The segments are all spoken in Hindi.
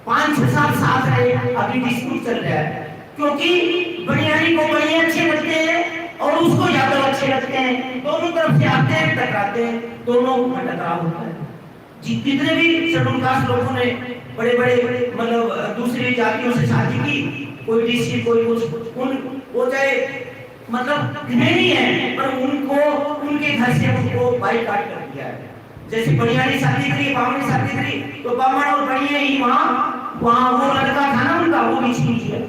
5-6 साल साथ रहे, अभी डिस्प्यूट चल रहा है क्योंकि बनियानी को बनिया अच्छे लगते हैं और उसको यादव अच्छे लगते हैं, दोनों तरफ से आते हैं, टकराते हैं, दोनों में टकराव होता है। जितने भी शेड्यूल कास्ट लोगों ने बड़े बड़े मतलब दूसरी जातियों से शादी की, कोई डीसी कोई कुछ, उन वो चाहे मतलब नहीं है पर उनको उनके घर से उनको बाइकाट कर दिया है। जैसे बनियानी शादी करी, बामनी शादी करी, तो बामन और बनिया ही वहाँ वो लड़का था ना उनका, वो भी छीन लिया।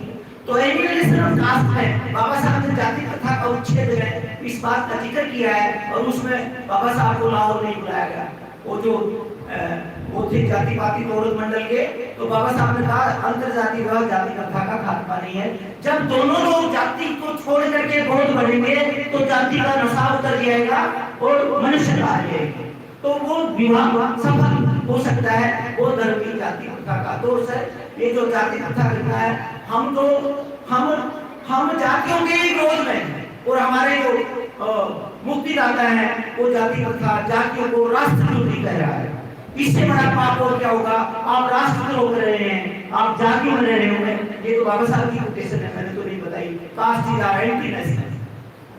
तो एलिमिनेशन ऑफ कास्ट में बाबा साहब ने जाति प्रथा का उच्छेद में इस बात का जिक्र किया है और उसमें बाबा साहब को लाहौर नहीं बुलाया गया। वो जो वो थे जाति पाति गौरव मंडल के, तो बाबा साहब ने कहा अंतरजाति विवाह जाति प्रथा का खात्मा नहीं है। जब दोनों लोग जाति को छोड़ करके बहुत बढ़ेंगे तो जाति का नशा उतर जाएगा और मनुष्य आ जाएगी, तो वो विवाह सफल हो सकता है। वो धर्म की जाति प्रथा का दोष है। ये जो जाति प्रथा करना है, हम जातियों के विरोध में, और हमारे जो मुक्तिदाता है वो जाति प्रथा जातियों को राष्ट्रद्रोही कह रहा है। इससे बड़ा पाप और क्या होगा? आप राष्ट्रद्रोह कर रहे हैं, आप जातियों में रह रहे होंगे। ये तो बाबा साहब की कोटेशन है, मैंने तो नहीं बताई। Caste is our anti national,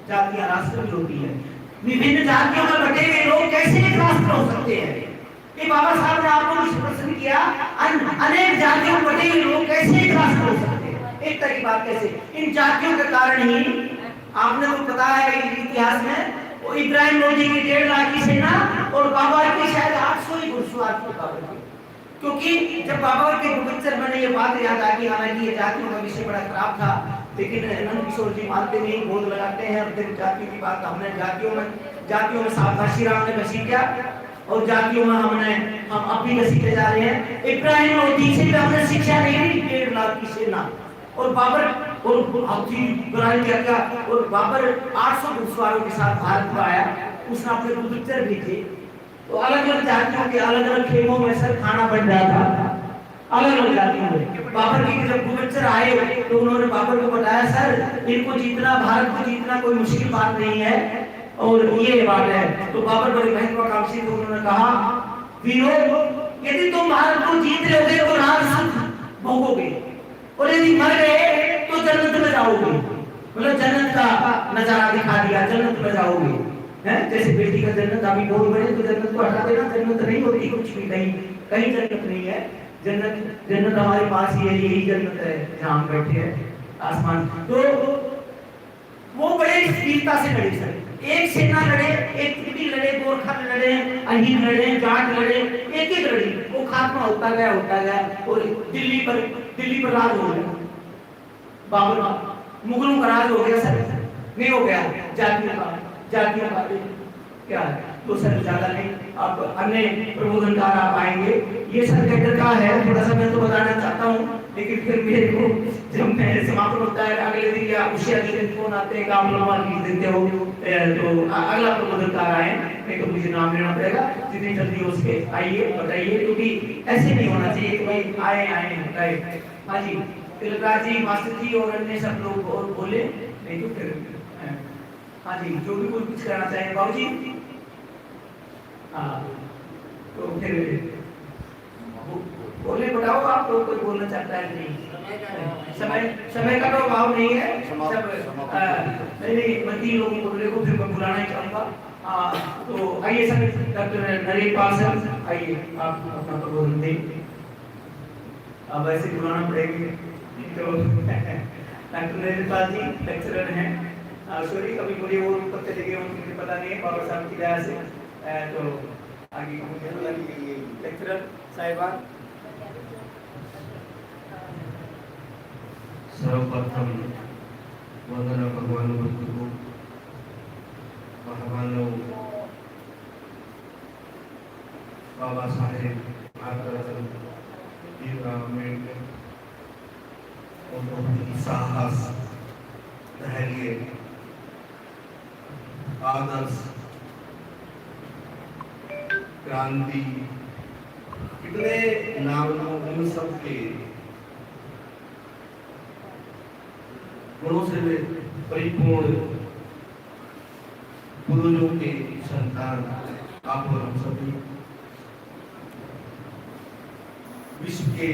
जातियां राष्ट्रद्रोही है। विभिन्न जातियों में बटे हुए लोग कैसे एक राष्ट्र हो सकते हैं? ये बाबा साहब ने आपको इस प्रश्न किया, अनेक जातियों में बटे हुए लोग कैसे एक राष्ट्र हो सकते हैं? एक तरह की बात कैसे? इन जातियों के कारण ही आपने तो पता है इतिहास में वो इब्राहिम लोधी की 1.5 लाख की सेना और बाबर की शायद 800 ही घुड़सवार थे बाबर के। क्योंकि जब बाबर के गुप्तचर मैंने ये बात याद आ गई, हालांकि ये जातियों का विषय बड़ा खराब था, लेकिन नंद किशोर जी मानते नहीं, बोल लगाते हैं। अब जातियों की बात हमने जातियों में सावधानी राम ने घसीटा और जातियों में हम अब भी घसीटे जा रहे हैं। इब्राहिम लोधी से भी हमने शिक्षा नहीं ली, 1.5 लाख की सेना और बाबर और क्या और बाबर 800 घुड़सवारों के साथ भारत में आया। उसने अपने गुप्तचर भेजे, तो अलग अलग जातियों के अलग अलग खेमों में सर खाना बन रहा था, अलग अलग जातियों में। बाबर के जब गुप्तचर आए तो उन्होंने बाबर को बताया, सर इनको जीतना, भारत को जीतना कोई मुश्किल बात नहीं है और ये बात है। तो बाबर बड़े महत्वाकांक्षी थे, उन्होंने कहा, वीरों यदि तुम भारत को जीत लोगे तो राज सुख भोगोगे और यदि मर गए तो जन्नत में जाओगे। मतलब जन्नत का नजारा दिखा दिया, जन्नत में जाओगे हैं। जैसे बेटी का जन्नत अभी बोल बने तो जन्नत को हटा देना, जन्नत नहीं होती कुछ भी, कहीं जन्नत नहीं है। जन्नत हमारे पास ही है, यही जन्नत है जहाँ हम बैठे हैं, आसमान। तो वो बड़े वीरता से लड़े सर, एक सेना लड़े, एक त्रिपुरी लड़े, गोरखा लड़े, अहिर लड़े, जाट लड़े, एक लड़े, वो खात्मा होता गया और दिल्ली पर राज हो गया। बाबर मुगलों का राज हो गया सर, नहीं हो गया जातियों का क्या है तो सर ज्यादा नहीं। अब अन्य प्रबोधनकार आप आएंगे, ये सर कैडर का है, थोड़ा सा मैं तो बताना चाहता हूँ, लेकिन फिर मेरे को जब मैं समापन होता है अगले दिन या उसी अगले दिन फोन आते हैं आप लोग देते हो तो अगला प्रबोधनकार आए, नहीं तो मुझे नाम लेना पड़ेगा। जितनी जल्दी हो सके आइए, बताइए, क्योंकि ऐसे नहीं होना चाहिए कि भाई आए बताए। हाँ जी, तिलकराज जी, मास्टर जी और अन्य सब लोग और बोले, नहीं तो फिर हाँ जी, जो भी कुछ करना चाहे बाबू जी। हाँ तो फिर बोले, बताओ आप लोग कोई बोलना चाहता है नहीं? समय का तो अभाव नहीं है, सब नहीं मैं 3 लोगों को बोले को फिर मैं बुलाना ही चाहूँगा। तो आइए sir, doctor Naresh Pal sir आइए, आप अपना प्रबोधन दें। अब ऐसे बुलाना पड़ेगा तो डॉक्टर नरेश पाल जी लेक्चरर हैं, सॉरी कभी मुझे वो पत्ते लगे मुझे पता नहीं है, बाबा साहब की दया से। तो आगे लेक्चरर साहिबान। सर्वप्रथम वंदना भगवान बुद्ध को, महामानव बाबा साहेब अम्बेडकर उनकी साहस, धैर्य, आदर्श, क्रांति, कितने नामों उन सब के गुणों से परिपूर्ण पूर्वजों के संतान आप और हम सभी विश्व के